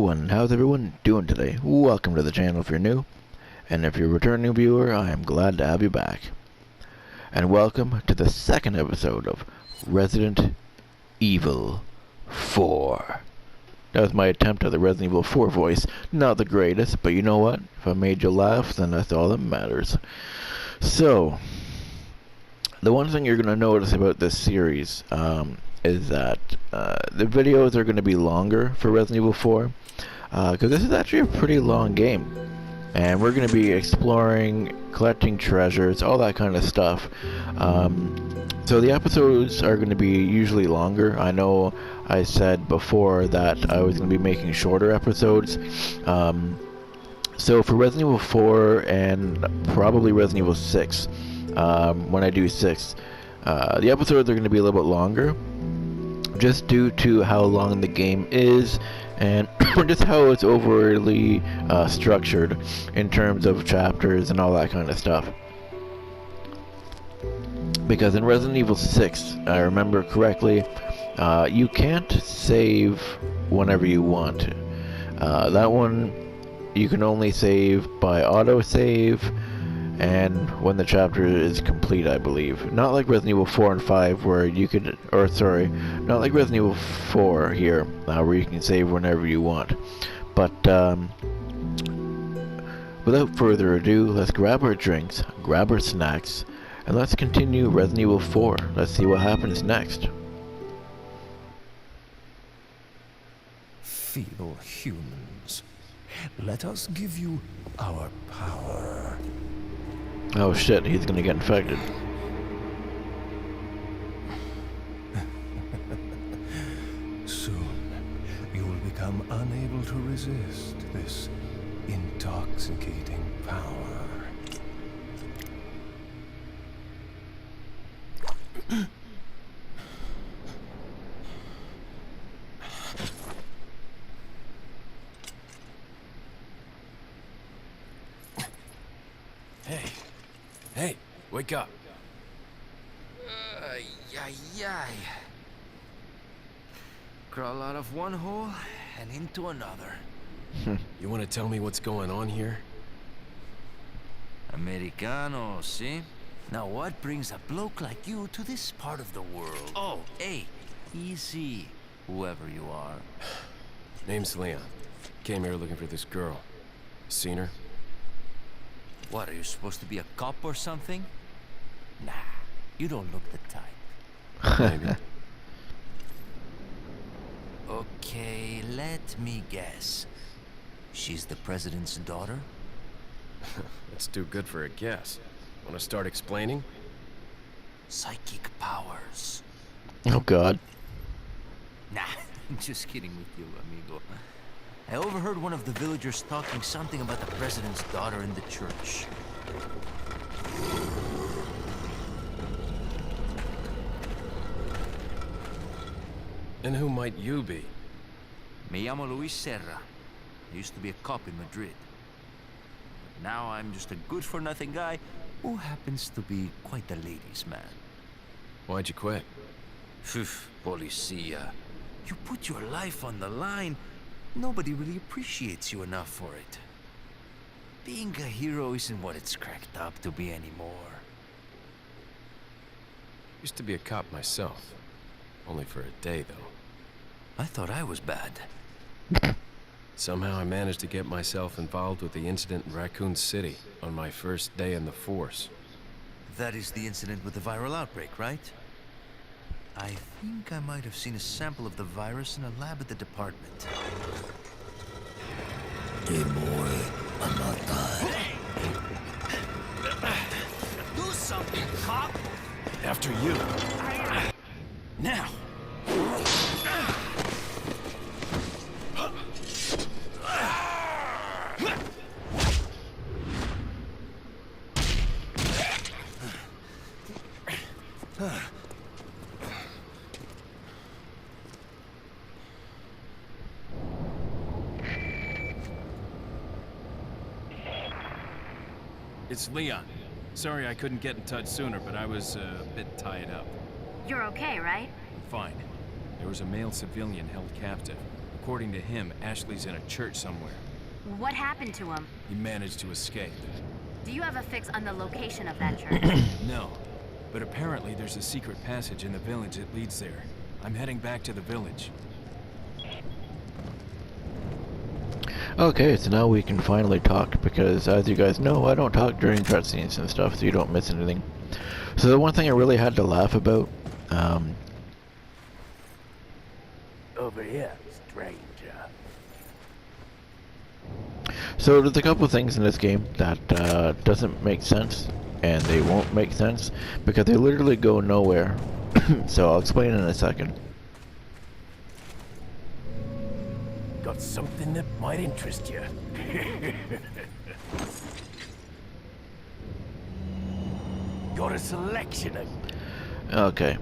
Hello, and how's everyone doing today? Welcome to the channel if you're new, and if you're a returning viewer, I am glad to have you back. And welcome to the second episode of Resident Evil 4. That was my attempt at the Resident Evil 4 voice. Not the greatest, but you know what? If I made you laugh, then that's all that matters. So, the one thing you're going to notice about this series is that the videos are going to be longer for Resident Evil 4, because this is actually a pretty long game, and we're going to be exploring, collecting treasures, all that kind of stuff. So the episodes are going to be usually longer. I know I said before that I was going to be making shorter episodes. So for Resident Evil 4 and probably Resident Evil 6, when I do 6, the episodes are going to be a little bit longer, just due to how long the game is and just how it's overly structured in terms of chapters and all that kind of stuff. Because in Resident Evil 6, I remember correctly, you can't save whenever you want. That one, you can only save by autosave and when the chapter is complete, I believe. Not like Resident Evil 4 and 5 where you could, or sorry, not like Resident Evil 4 here, where you can save whenever you want. But without further ado, let's grab our drinks, grab our snacks, and let's continue Resident Evil 4. Let's see what happens next. Feeble humans, let us give you our power. Oh shit, he's gonna get infected. Soon, you will become unable to resist this intoxicating power. Hey, wake up. Crawl out of one hole and into another. You want to tell me what's going on here? Americano, see? Now what brings a bloke like you to this part of the world? Oh, hey, easy, whoever you are. Name's Leon. Came here looking for this girl. Seen her? What, are you supposed to be a cop or something? Nah, you don't look the type. Maybe. Okay, let me guess. She's the president's daughter? That's too good for a guess. Want to start explaining? Psychic powers. Oh god. Nah, I'm just kidding with you, amigo. I overheard one of the villagers talking something about the president's daughter in the church. And who might you be? Me llamo Luis Serra. I used to be a cop in Madrid. But now I'm just a good-for-nothing guy who happens to be quite a ladies' man. Why'd you quit? Phew, policia. You put your life on the line. Nobody really appreciates you enough for it. Being a hero isn't what it's cracked up to be anymore. Used to be a cop myself. Only for a day, though. I thought I was bad. Somehow I managed to get myself involved with the incident in Raccoon City on my first day in the force. That is the incident with the viral outbreak, right? I think I might have seen a sample of the virus in a lab at the department. Hey boy, I'm not dying. Do something, cop! After you. Now! It's Leon. Sorry I couldn't get in touch sooner, but I was a bit tied up. You're okay, right? I'm fine. There was a male civilian held captive. According to him, Ashley's in a church somewhere. What happened to him? He managed to escape. Do you have a fix on the location of that church? No, but apparently there's a secret passage in the village that leads there. I'm heading back to the village. Okay, so now we can finally talk, because as you guys know, I don't talk during cutscenes and stuff, so you don't miss anything. So the one thing I really had to laugh about, Over here, stranger. so there's a couple things in this game that doesn't make sense, and they won't make sense, because they literally go nowhere. So I'll explain in a second. Got something that might interest you. Got a selection of... Okay,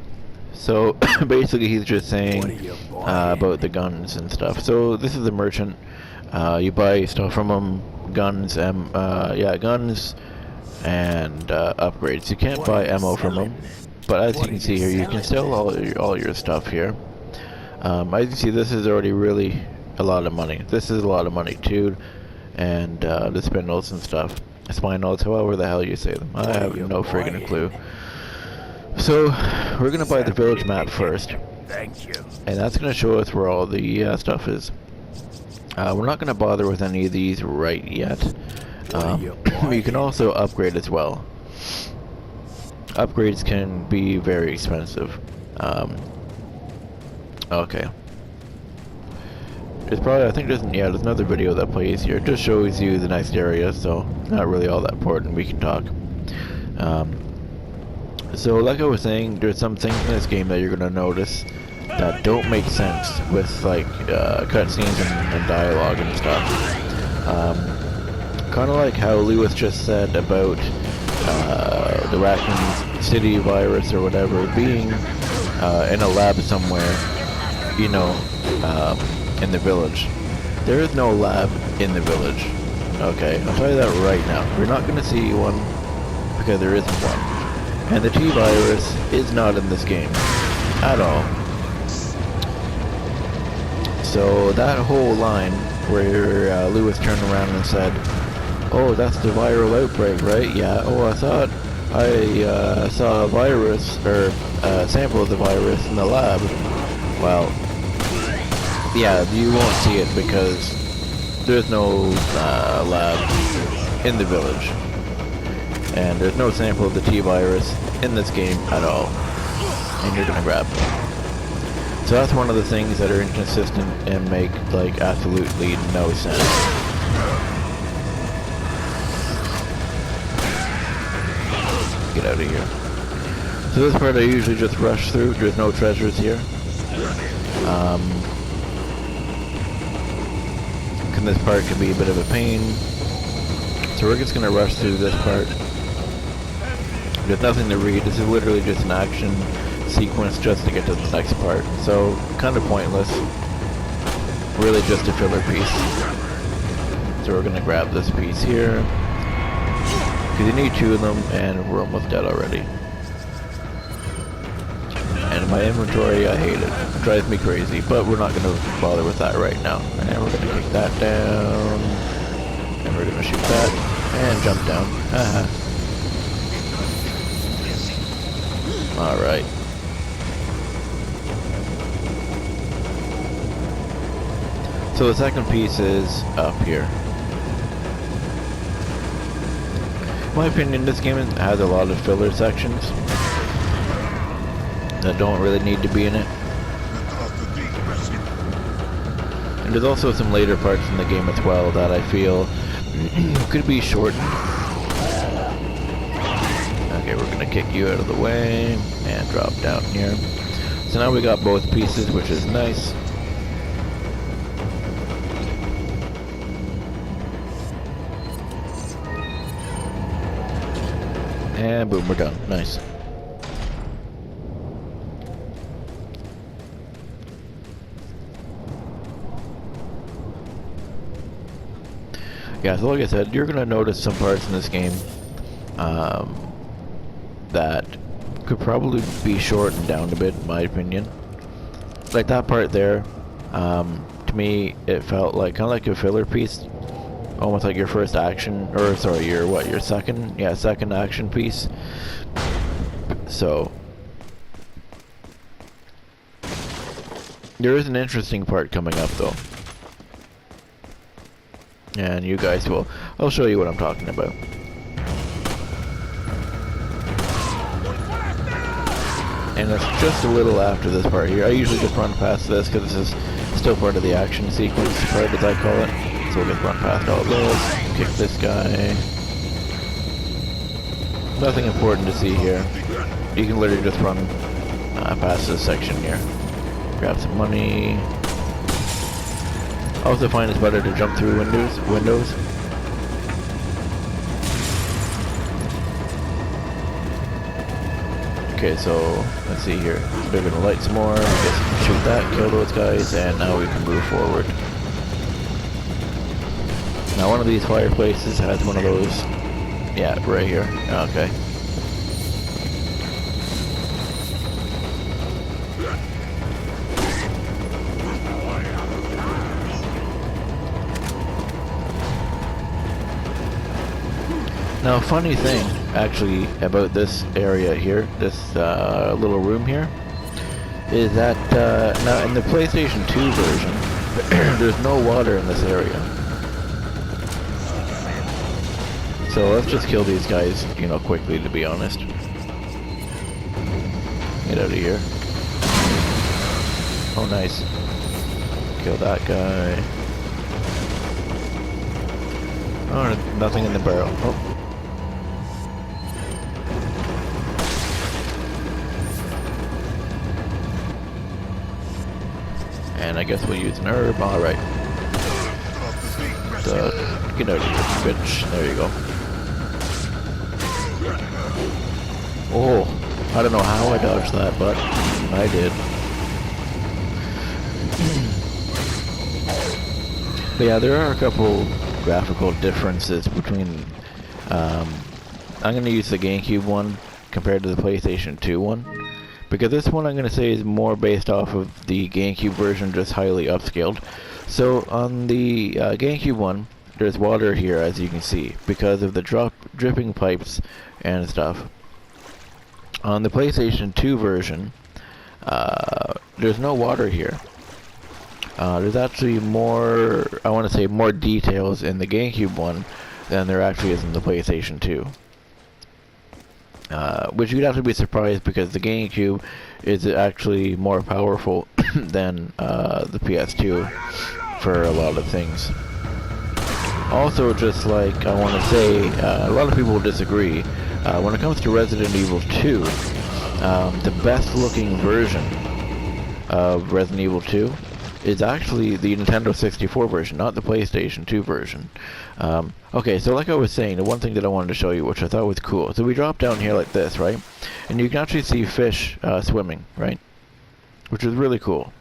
so basically he's just saying What are you buying? about the guns and stuff. So this is a merchant. You buy stuff from him, guns, guns, and upgrades. You can't What buy are you ammo from him, selling? but as you What can are see you here, you can sell all your stuff here. As you can see, this is already really a lot of money. This is a lot of money too, and the spindles and stuff. Spinels, however the hell you say them. I have you no friggin' buying? clue. So, we're gonna buy the village map first, Thank you. and that's gonna show us where all the stuff is. We're not gonna bother with any of these right yet. you You can also upgrade as well. Upgrades can be very expensive. Okay. There's probably, I think there's another video that plays here. It just shows you the next area, so not really all that important. We can talk. So like I was saying, there's some things in this game that you're gonna notice that don't make sense with like cutscenes and dialogue and stuff. Kind of like how Lewis just said about the Raccoon City virus or whatever being in a lab somewhere, you know, in the village. There is no lab in the village. Okay, I'll tell you that right now. We're not going to see one because there isn't one. And the T-virus is not in this game at all. So that whole line where Lewis turned around and said, "Oh, that's the viral outbreak, right? Yeah. Oh, I thought I saw a virus or a sample of the virus in the lab." Well, yeah, you won't see it because there's no lab in the village, and there's no sample of the T-virus in this game at all, and you're gonna grab it. So that's one of the things that are inconsistent and make like absolutely no sense. Get out of here. So this part I usually just rush through. There's no treasures here. And this part can be a bit of a pain. So we're just gonna rush through this part. There's nothing to read. This is literally just an action sequence just to get to the next part. So kind of pointless. Really just a filler piece. So we're gonna grab this piece here. Because you need 2 of them, and we're almost dead already. And my inventory, I hate it. It drives me crazy, but we're not going to bother with that right now. And we're going to kick that down. And we're going to shoot that. And jump down. Alright. So the second piece is up here. In my opinion, this game has a lot of filler sections that don't really need to be in it. And there's also some later parts in the game as well that I feel could be shortened. Okay, we're gonna kick you out of the way and drop down here. So now we got both pieces, which is nice. And boom, we're done. Nice. Yeah, so like I said, you're gonna notice some parts in this game that could probably be shortened down a bit, in my opinion. Like that part there, to to me, it felt like kind of like a filler piece, almost like your first action, or sorry, your second action piece. So there is an interesting part coming up though, and you guys will. I'll show you what I'm talking about. And it's just a little after this part here. I usually just run past this because this is still part of the action sequence part, as I call it. So we'll just run past all this, kick this guy. Nothing important to see here. You can literally just run past this section here. Grab some money. I also find it's better to jump through windows. Okay, so let's see here. They're gonna light some more. Just shoot that, kill those guys, and now we can move forward. Now one of these fireplaces has one of those. Yeah, right here. Okay. Now, a funny thing, actually, about this area here, this little room here, is that now in the PlayStation 2 version, there's no water in this area. So let's just kill these guys, you know, quickly, to be honest. Get out of here. Oh, nice. Kill that guy. Oh, nothing in the barrel. Oh. And I guess we'll use an herb. Alright. Get out of here, bitch. There you go. Oh, I don't know how I dodged that, but I did. But yeah, there are a couple graphical differences between... I'm going to use the GameCube one compared to the PlayStation 2 one. Because this one I'm going to say is more based off of the GameCube version, just highly upscaled. So on the GameCube one, there's water here, as you can see, because of the dripping pipes and stuff. On the PlayStation 2 version, there's no water here. There's actually more, I want to say more details in the GameCube one than there actually is in the PlayStation 2. Which you'd have to be surprised because the GameCube is actually more powerful than the PS2 for a lot of things. Also, just like I want to say, a lot of people disagree. When it comes to Resident Evil 2, the best looking version of Resident Evil 2 is actually the Nintendo 64 version, not the PlayStation 2 version. Okay, so like I was saying, the one thing that I wanted to show you, which I thought was cool, so we drop down here like this, right? And you can actually see fish swimming, right? Which is really cool.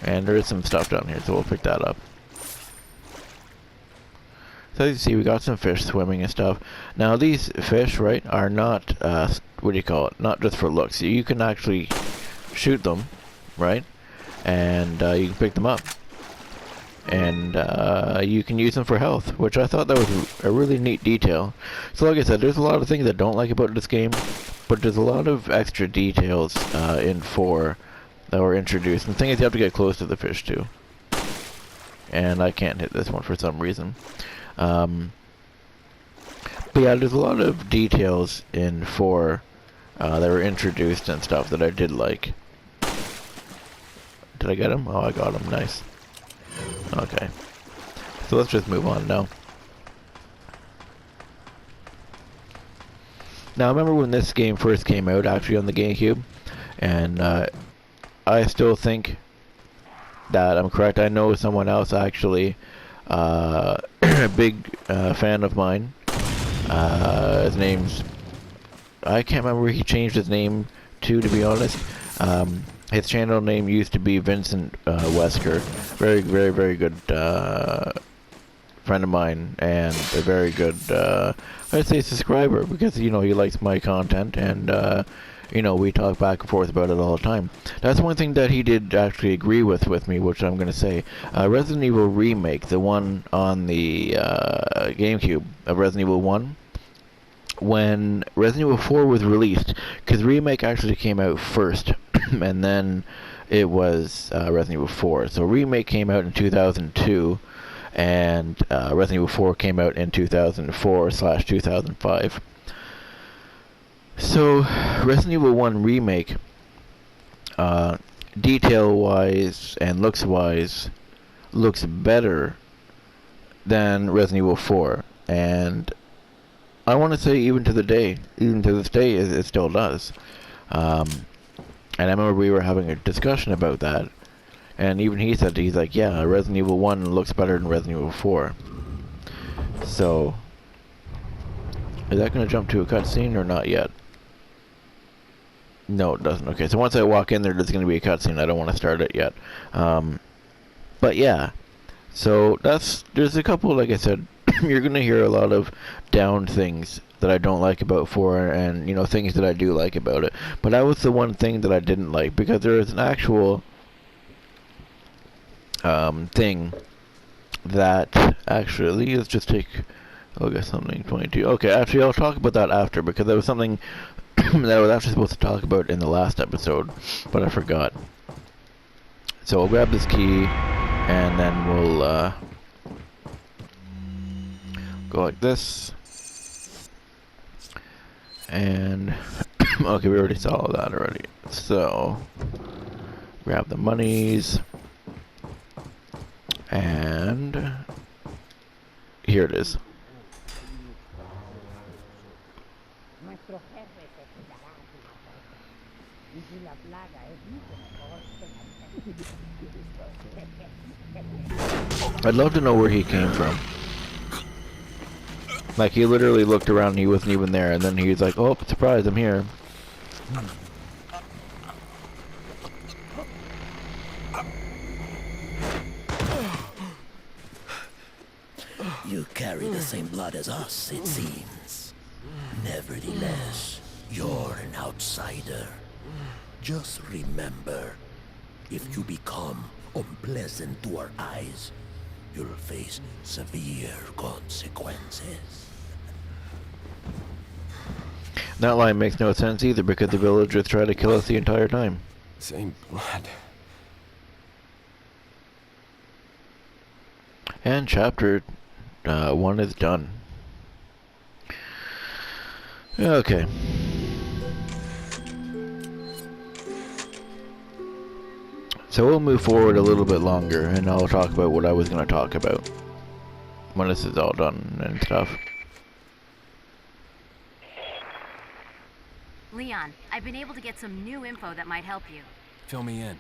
And there is some stuff down here, so we'll pick that up. So as you see, we got some fish swimming and stuff. Now these fish, right, are not, what do you call it? Not just for looks. You can actually shoot them, right? And you can pick them up. And you can use them for health, which I thought that was a really neat detail. So like I said, there's a lot of things I don't like about this game, but there's a lot of extra details in 4 that were introduced. And the thing is, you have to get close to the fish too. And I can't hit this one for some reason. But yeah, there's a lot of details in 4 that were introduced and stuff that I did like. Did I get him? Oh, I got him. Nice. Okay. So let's just move on now. Now, I remember when this game first came out, actually on the GameCube, and I still think that I'm correct. I know someone else actually, a big fan of mine. His name's... I can't remember where he changed his name to be honest. His channel name used to be Vincent Wesker. Very, very, very good friend of mine, and a very good, I'd say, subscriber, because, you know, he likes my content, and you know, we talk back and forth about it all the time. That's one thing that he did actually agree with me, which I'm going to say. Resident Evil Remake, the one on the GameCube of Resident Evil 1, when Resident Evil 4 was released, because Remake actually came out first, and then it was Resident Evil 4. So Remake came out in 2002, and Resident Evil 4 came out in 2004/2005. So Resident Evil 1 Remake, detail-wise and looks-wise, looks better than Resident Evil 4, and I want to say even to this day, it still does. And I remember we were having a discussion about that, and even he said, he's like, yeah, Resident Evil 1 looks better than Resident Evil 4. So, is that going to jump to a cutscene or not yet? No, it doesn't. Okay, so once I walk in there, there's going to be a cutscene. I don't want to start it yet. But yeah, so there's a couple, like I said, you're going to hear a lot of down things that I don't like about 4, and, you know, things that I do like about it. But that was the one thing that I didn't like, because there is an actual thing that, actually, let's just take a look at something, 22. Okay, actually, I'll talk about that after, because there was something that I was actually supposed to talk about in the last episode, but I forgot. So I'll grab this key, and then we'll go like this. And okay, we already saw all that already. So grab the monies, and here it is. I'd love to know where he came from. Like, he literally looked around and he wasn't even there, and then he's like, oh, surprise, I'm here. You carry the same blood as us, it seems. Nevertheless, you're an outsider. Just remember, if you become unpleasant to our eyes, you'll face severe consequences. That line makes no sense either, because the villagers tried to kill us the entire time. Same blood. And chapter 1 is done. Okay. So we'll move forward a little bit longer, and I'll talk about what I was going to talk about when this is all done and stuff. Leon, I've been able to get some new info that might help you. Fill me in.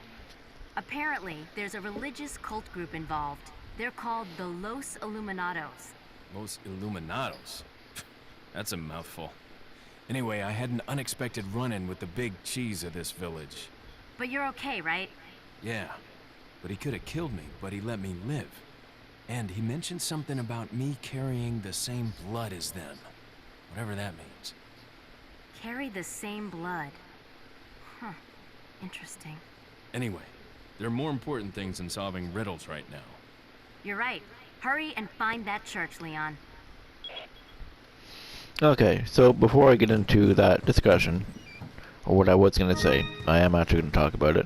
Apparently, there's a religious cult group involved. They're called the Los Illuminados. Los Illuminados? That's a mouthful. Anyway, I had an unexpected run-in with the big cheese of this village. But you're okay, right? Yeah, but he could have killed me, but he let me live. And he mentioned something about me carrying the same blood as them. Whatever that means. Carry the same blood. Huh. Interesting. Anyway, there are more important things than solving riddles right now. You're right. Hurry and find that church, Leon. Okay, so before I get into that discussion, or what I was going to say, I am actually going to talk about it.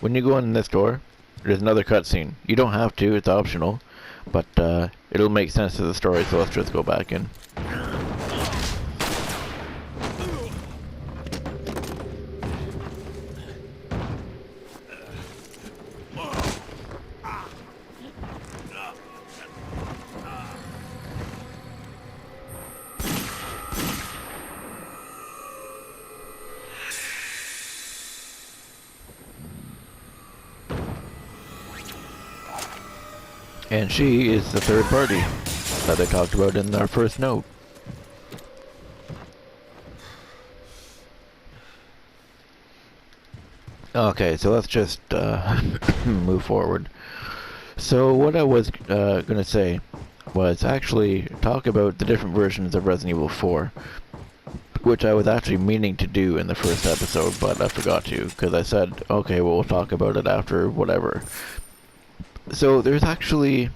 When you go in this door, there's another cutscene. You don't have to, it's optional, but it'll make sense to the story, so let's just go back in. And she is the third party that they talked about in our first note. Okay, so let's just move forward. So what I was going to say was actually talk about the different versions of Resident Evil 4. which I was actually meaning to do in the first episode, but I forgot to, because I said, okay, well, we'll talk about it after whatever. So there's actually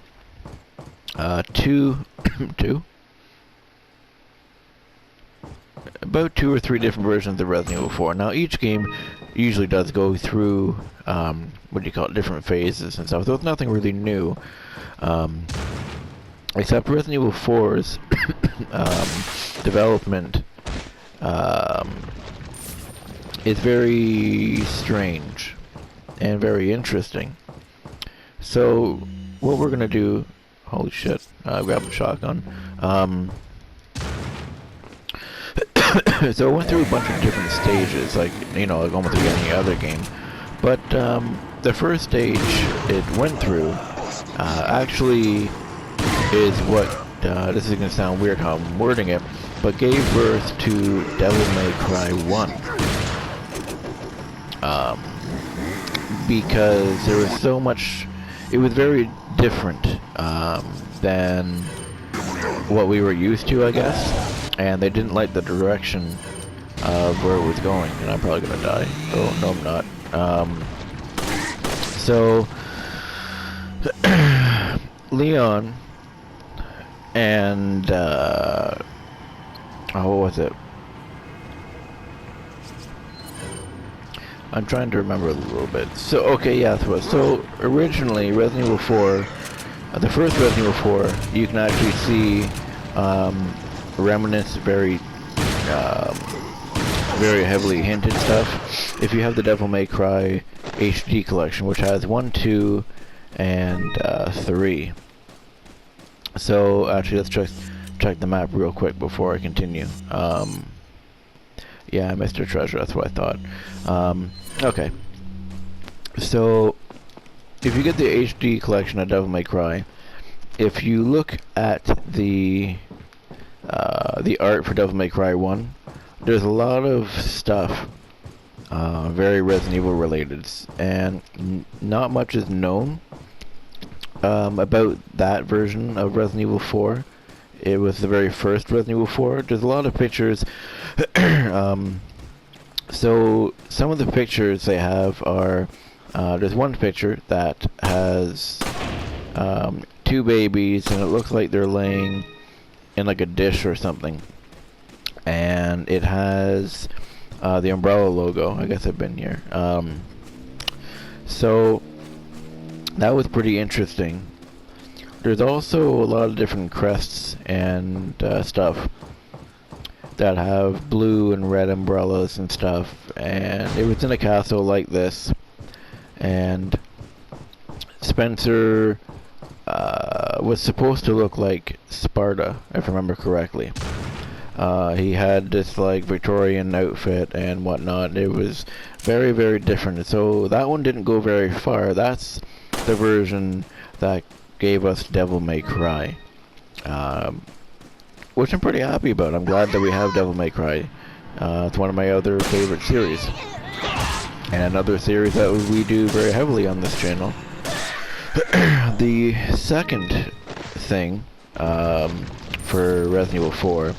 about 2 or 3 different versions of Resident Evil 4. Now each game usually does go through different phases and stuff. So it's nothing really new, except Resident Evil 4's development is very strange and very interesting. So what we're gonna do, holy shit, I grabbed a shotgun. So I went through a bunch of different stages, like, you know, like almost like any other game. But the first stage it went through actually is what, this is going to sound weird how I'm wording it, but gave birth to Devil May Cry 1. Because there was so much, it was very different than what we were used to, I guess. And they didn't like the direction of where it was going, and I'm probably gonna die. Oh, no, I'm not. So Leon and what was it? I'm trying to remember a little bit. So okay, yeah, so originally Resident Evil 4, the first Resident Evil 4, you can actually see remnants, very heavily hinted stuff. If you have the Devil May Cry HD collection, which has 1, 2, and 3. So actually, let's check the map real quick before I continue. Yeah, Mr. Treasure, that's what I thought. Okay. So if you get the HD collection of Devil May Cry, if you look at the art for Devil May Cry 1, there's a lot of stuff very Resident Evil related, and not much is known about that version of Resident Evil 4. It was the very first Resident Evil 4. There's a lot of pictures. So some of the pictures they have are, there's one picture that has 2 babies, and it looks like they're laying in like a dish or something, and it has the Umbrella logo. I guess I've been here. So that was pretty interesting. There's also a lot of different crests and stuff that have blue and red umbrellas and stuff, and it was in a castle like this, and Spencer was supposed to look like Sparta, if I remember correctly. He had this like Victorian outfit and whatnot. It was very, very different. So that one didn't go very far. That's the version that gave us Devil May Cry, which I'm pretty happy about. I'm glad that we have Devil May Cry. It's one of my other favorite series, and another series that we do very heavily on this channel. The second thing for Resident Evil 4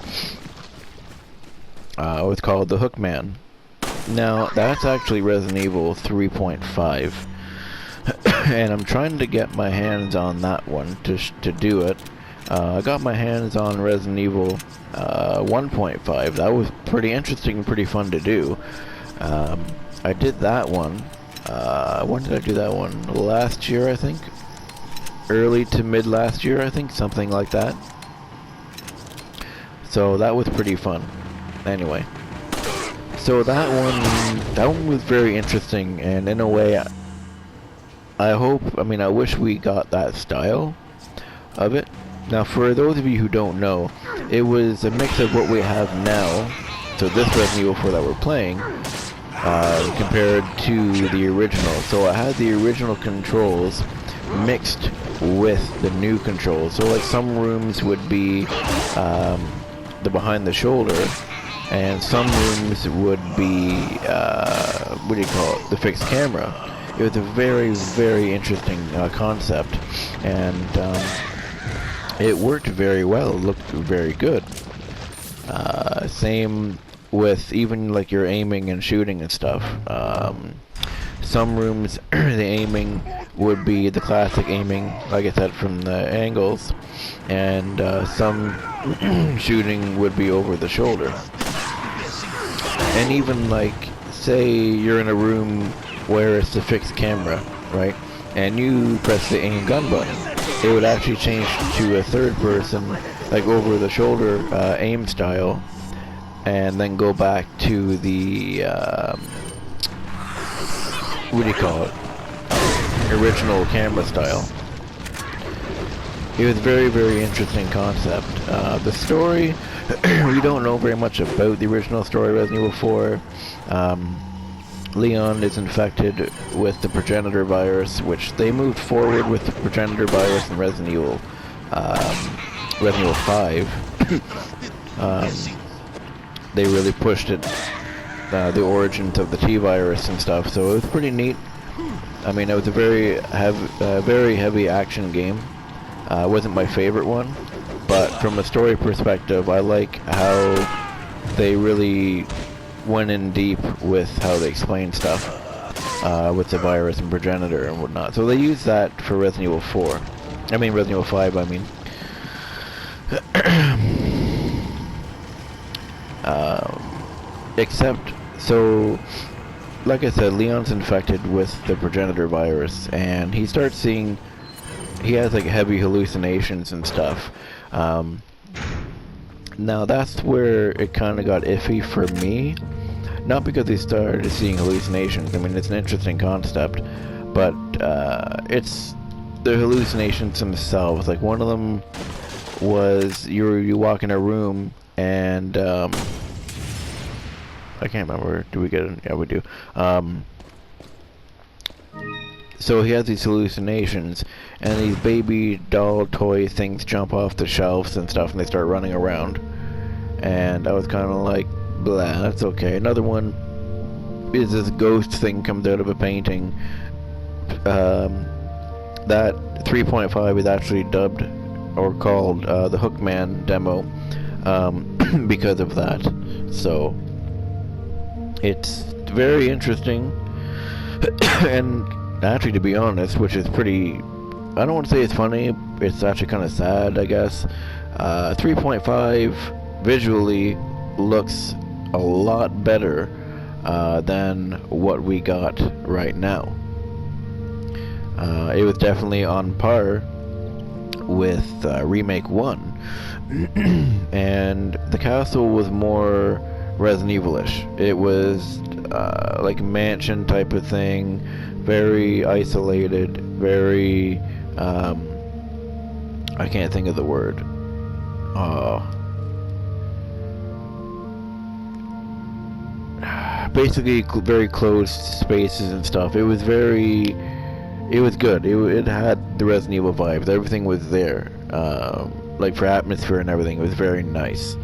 was called the Hookman. Now that's actually Resident Evil 3.5, and I'm trying to get my hands on that one to do it. I got my hands on Resident Evil 1.5. That was pretty interesting and pretty fun to do. I did that one. When did I do that one? Last year, I think. Early to mid last year, I think, something like that. So that was pretty fun. Anyway, so that one was very interesting, and in a way, I wish we got that style of it. Now, for those of you who don't know, it was a mix of what we have now, so this Resident Evil 4 that we're playing, compared to the original. So I had the original controls mixed with the new controls. So like some rooms would be the behind the shoulder, and some rooms would be the fixed camera. It was a very, very interesting concept, and it worked very well. It looked very good. Same with even like your aiming and shooting and stuff. Some rooms, the aiming would be the classic aiming, like I said, from the angles, and some shooting would be over the shoulder. And even like, say you're in a room where it's a fixed camera, right? And you press the aim gun button, it would actually change to a third person, like over the shoulder aim style, and then go back to the what do you call it? Original camera style. It was very, very interesting concept. The story, we don't know very much about the original story, Resident Evil 4. Leon is infected with the progenitor virus, which they moved forward with the progenitor virus in Resident Evil 5. They really pushed it, the origins of the T-virus and stuff, so it was pretty neat. I mean, it was a very heavy action game. It wasn't my favorite one, but from a story perspective, I like how they really went in deep with how they explain stuff with the virus and progenitor and whatnot. So they used that for Resident Evil 4. I mean Resident Evil 5, I mean. Except, so, like I said, Leon's infected with the progenitor virus, and he starts seeing, he has like heavy hallucinations and stuff. Now that's where it kind of got iffy for me. Not because he started seeing hallucinations, I mean it's an interesting concept, but it's the hallucinations themselves. Like one of them was you walk in a room and I can't remember, do we get it? Yeah, we do. So he has these hallucinations, and these baby doll toy things jump off the shelves and stuff, and they start running around. And I was kind of like, blah, that's okay. Another one is this ghost thing comes out of a painting. That 3.5 is actually dubbed or called the Hookman demo because of that. So it's very interesting. And actually, to be honest, which is pretty, I don't want to say it's funny, it's actually kind of sad, I guess. 3.5 visually looks a lot better than what we got right now. It was definitely on par with Remake 1. And the castle was more Resident Evil-ish. It was like a mansion type of thing, very isolated, very I can't think of the word. Basically very closed spaces and stuff. It was good. It had the Resident Evil vibes. Everything was there. Like for atmosphere and everything, it was very nice.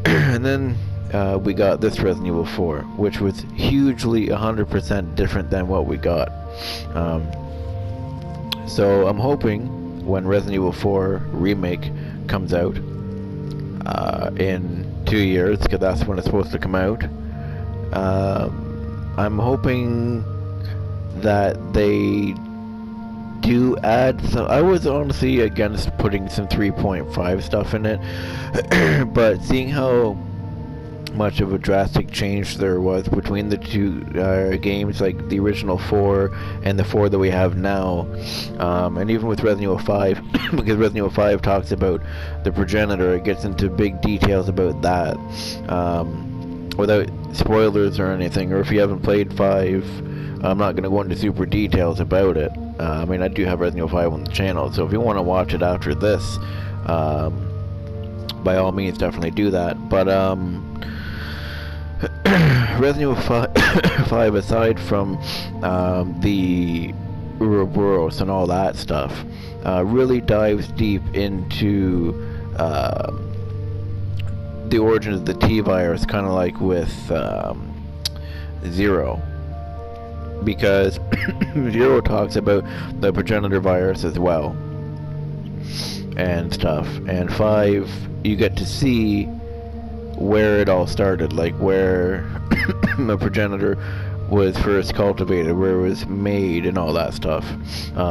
And then we got this Resident Evil 4, which was hugely 100% different than what we got. So I'm hoping when Resident Evil 4 Remake comes out in 2 years, because that's when it's supposed to come out, I'm hoping that they do add some. I was honestly against putting some 3.5 stuff in it, but seeing how much of a drastic change there was between the two games, like the original 4 and the 4 that we have now, and even with Resident Evil 5, because Resident Evil 5 talks about the progenitor, it gets into big details about that, without spoilers or anything, or if you haven't played 5, I'm not going to go into super details about it. I mean, I do have Resident Evil 5 on the channel, so if you want to watch it after this, by all means, definitely do that. But Resident Evil 5, aside from the Ouroboros and all that stuff, really dives deep into the origins of the T-virus, kind of like with Zero. Because Zero talks about the progenitor virus as well and stuff, and 5 you get to see where it all started, like where the progenitor was first cultivated, where it was made, and all that stuff,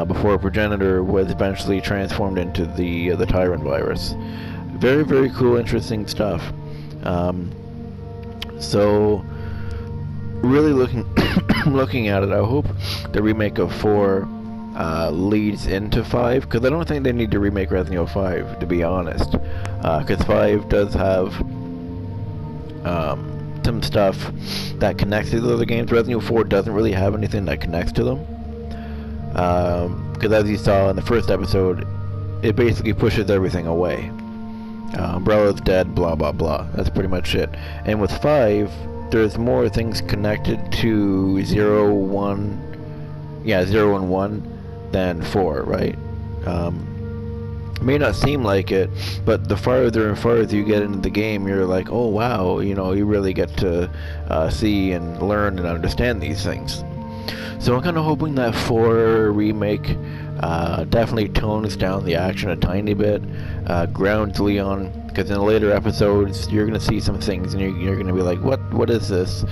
before progenitor was eventually transformed into the Tyrant virus. Very, very cool, interesting stuff. So, really looking at it, I hope the remake of 4 leads into 5, because I don't think they need to remake Resident Evil 5, to be honest, because 5 does have some stuff that connects to the other games. Resident Evil 4 doesn't really have anything that connects to them, because as you saw in the first episode, it basically pushes everything away. Umbrella's dead, blah blah blah. That's pretty much it. And with 5, there's more things connected to 0, 1, yeah, 0 and 1 than 4, right? It may not seem like it, but the farther and farther you get into the game, you're like, oh wow, you know, you really get to see and learn and understand these things. So I'm kind of hoping that 4 remake definitely tones down the action a tiny bit, grounds Leon, because in the later episodes you're going to see some things and you're going to be like, what is this?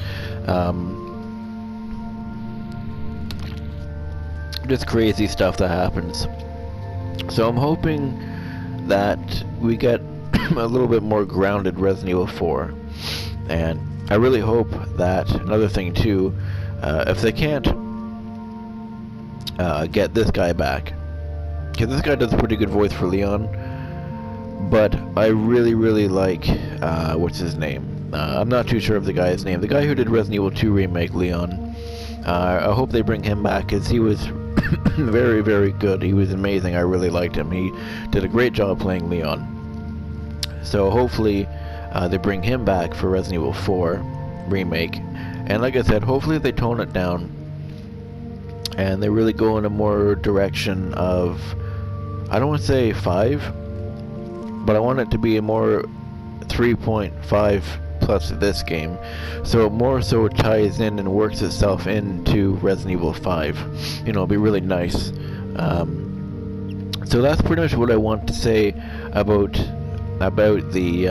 Just crazy stuff that happens. So I'm hoping that we get a little bit more grounded Resident Evil 4, and I really hope that, another thing too, if they can't get this guy back, because this guy does a pretty good voice for Leon, but I really like, what's his name? I'm not too sure of the guy's name. The guy who did Resident Evil 2 Remake, Leon. I hope they bring him back, because he was very, very good. He was amazing. I really liked him. He did a great job playing Leon. So hopefully they bring him back for Resident Evil 4 Remake. And like I said, hopefully they tone it down and they really go in a more direction of, I don't want to say 5, but I want it to be a more 3.5 plus this game, so it more so ties in and works itself into Resident Evil 5. You know, it'll be really nice. So that's pretty much what I want to say about the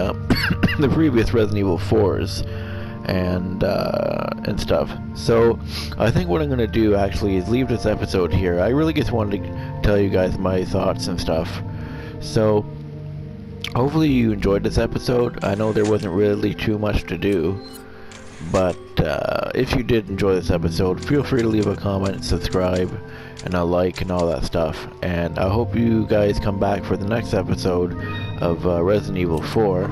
the previous Resident Evil 4s and stuff. So I think what I'm gonna do actually is leave this episode here. I really just wanted to tell you guys my thoughts and stuff. So hopefully you enjoyed this episode. I know there wasn't really too much to do, but if you did enjoy this episode, feel free to leave a comment, subscribe, and a like, and all that stuff. And I hope you guys come back for the next episode of Resident Evil 4.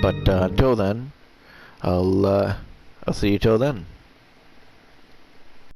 But until then, I'll see you till then.